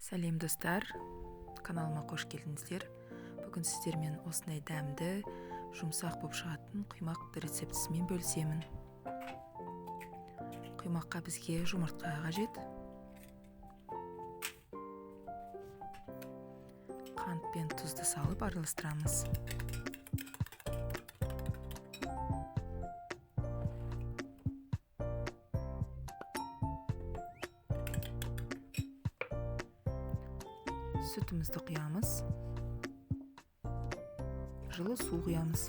Сәлем достар, каналыма қош келдіңіздер. Бүгін сіздермен осындай дәмді, жұмсақ болып шығатын құймақ рецептісімен бөлісемін. Құймаққа бізге жұмыртқа қажет. Қант пен тұзды салып араластырамыз. Сүтімізді құямыз. Жылы су құямыз.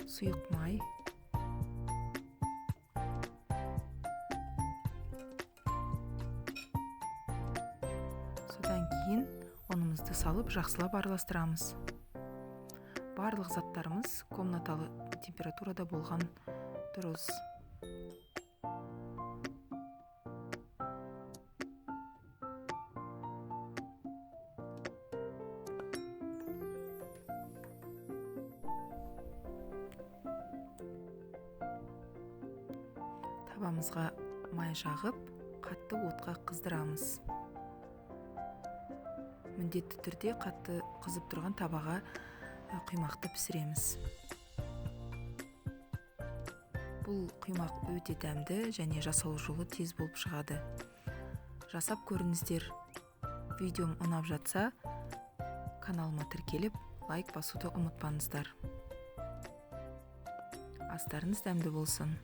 Сұйық май. Содан кейін ұнымызды салып жақсылап араластырамыз. Барлық заттарымыз комнаталы температурада болған дұрыс. Табамызға май жағып, қатты отқа қыздырамыз. Міндетті түрде қатты қызып тұрған табаға құймақты пісіреміз. Бұл құймақ өте дәмді және жасалу жолы тез болып шығады. Жасап көріңіздер. Видеом ұнап жатса, каналыма тіркеліп, лайк басуды ұмытпаңыздар. Астарыңыз дәмді болсын.